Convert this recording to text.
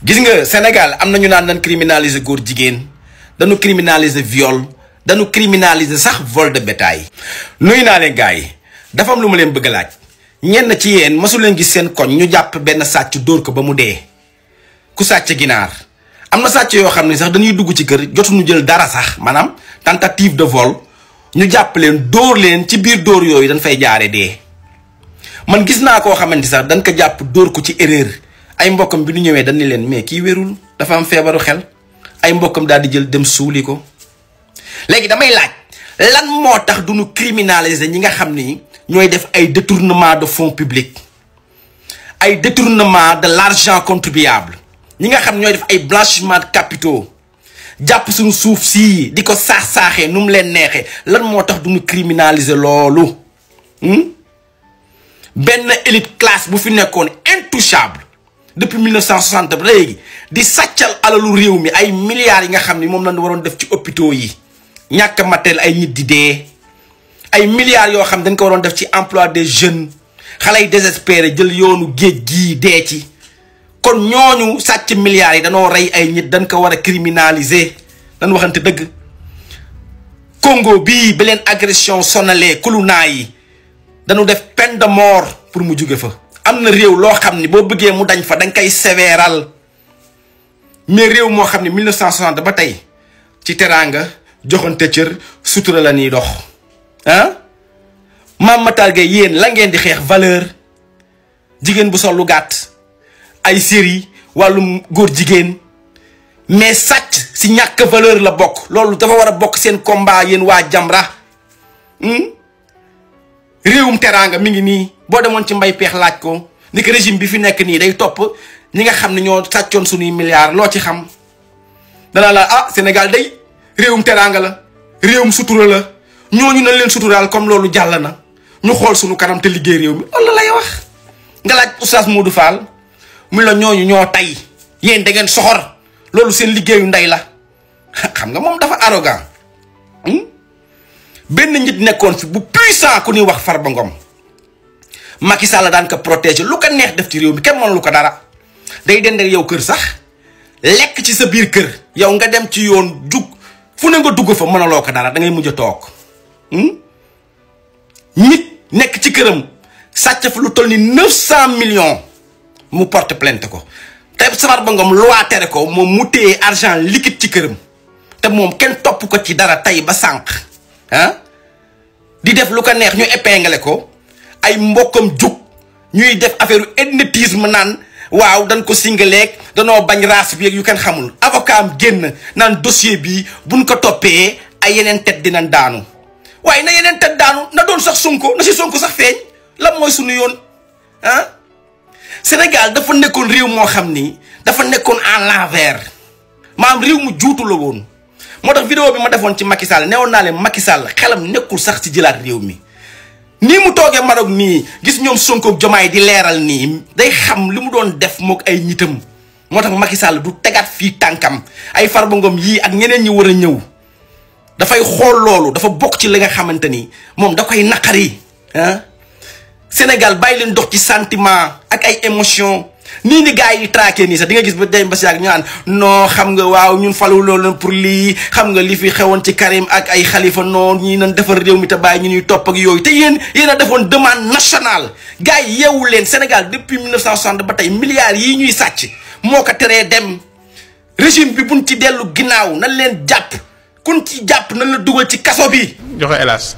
gis nga Sénégal am na ñu naan dañ criminaliser góor jigéen dañu criminaliser viol dañu criminaliser sax vol de bétail. nuyu naa leen gars yi dafa am lu ma leen bëgg a laaj ñenn ci yéen masu leen gis seen koñ ñu jàpp benn sàcc dóor ko ba mu dee ku sàcc ginaar am na sàcc yoo xam ne sax dañuy dugg ci kër jotuñu jël dara sax maanaam tentative de vol ñu jàpp leen dóor leen ci biir dóor yooyu dañ fay jaare dee. man gis naa koo xamante sax dañ ko jàpp dóor ko ci erreur ay mbokkam bi ñu ñëwee dañ ne leen mais kii wérul dafa am feebaru xel ay mbokkam daal di jël dem suuli ko. léegi damay laaj lan moo tax du ñu criminaliser ñi nga xam ni ñooy def ay détournement de fonds publics ay détournement de l'argent contribuable ñi nga xam ñooy def ay blanchiment de capitaux jàpp suñu suuf sii di ko saax-saaxee nu mu leen neexee lan moo tax du ñu criminaliser loolu. benn élite classe bu fi nekkoon intouchable depuis 1960 ba léegi di sàccal alalu réew mi ay milliards yi nga xam ni moom lañu waroon def ci hôpitaux yi ñàkk matériel ay nit di dee ay milliards yoo xam dañ ko waroon def ci emploi des jeunes xale yi désespéré jël yoonu géej gii dee ci kon ñooñu sàcc milliards yi danoo rey ay nit dañ ko war a criminaliser dañ waxante dëgg. Congo bii ba leen agression sonalee kulunaa yi dañu def peine de mort pour mu jóge fa. am na réew loo xam ni boo bëggee mu dañ fa dañ koy sévéral mais réew moo xam ne 1960 ba tey ci teraanga joxante cër sutura la ñuy dox ah. Mame Matar Gueye yéen la ngeen di xeex valeur jigéen bu sol lu gàtt ay série wàllum góor jigéen mais sàcc si ñàkk valeur la bokk loolu dafa war a bokk seen combat yéen waa Jamra. réewum teraanga mi ngi nii boo demoon ci mbay peex laaj ko ni ko régime bi fi nekk nii day topp ñi nga xam ne ñoo sàccoon suñuy milliards loo ci xam danaa la ah Sénégal day réewum teraanga la réewum sutura la ñooñu nañ leen suturaal comme loolu jàll na ñu xool suñu kanam te liggéey réew mi loolu lay wax. nga laaj Oustaz Modou Fall mu la ñooñu ñoo tay yéen da ngeen soxor loolu seen liggéeyu ndey la xam nga moom dafa arrogant. benn nit nekkoon fi bu puissant ku ñuy wax Farba Ngom Macky Sall daan ko protéger lu ko neex def ci réew mi kenn mënu lu ko dara day dend ak yow kër sax lekk ci sa biir kër yow nga dem ci yoon jug fu ne nga dugg fa mënaloo ko dara da ngay mujj a toog. nit nekk ci këram sàcc fa lu toll ni 900 millions mu porte plainte ko te Farba Ngom loi tere ko moom mu téye argent liquide ci këram te moom kenn topp ko ci dara tey ba sànq. di def lu ko neex ñu épinglé ko ay mbokkam jug ñuy def affaire ethnicisme naan waaw dañ ko singaleeg danoo bañ race bi ak yu kenn xamul avocat am génn naan dossier bi buñ ko toppee ay yeneen tet dinañ daanu waaye na yeneen tet daanu na doon sax Sonko na si Sonko sax feeñ lan mooy suñu yoon Sénégal dafa nekkoon réew moo xam ni dafa nekkoon en l'envers maanaam réew mu juutu la woon. moo tax vidéo bi ma defoon ci Macky Sall newoon naa leen Macky Sall xelam nekkul sax ci jëlaat réew mi nii mu toogee Maroc nii gis ñoom Sonko ak Diomaye di leeral nii day xam li mu doon def mook ay ñitam moo tax Macky Sall du tegaat fii tànkam ay Farba Ngom yii ak ñeneen ñi war a ñëw dafay xool loolu dafa bokk ci li nga xamante ni moom da koy naqari Sénégal bàyyi leen dox ci sentiment ak ay émotion nii ni gars yi di traqué nii sax di nga gis ba day mbas yaag ñu naan non xam nga waaw ñun falu loolu pour lii xam nga li fi xewoon ci Karim ak ay Khalifa noonu ñi nañ defar réew mi te bàyyi ñu ñuy topp ak yooyu te yéen a defoon demande nationale gars yi yeewu leen Sénégal depuis 1960 ba tey milliards yi ñuy sàcc moo ko teree dem régime bi buñ ci dellu ginnaaw nañ leen jàpp kun ci jàpp nañ la dugal ci kaso bi. joxe hélas.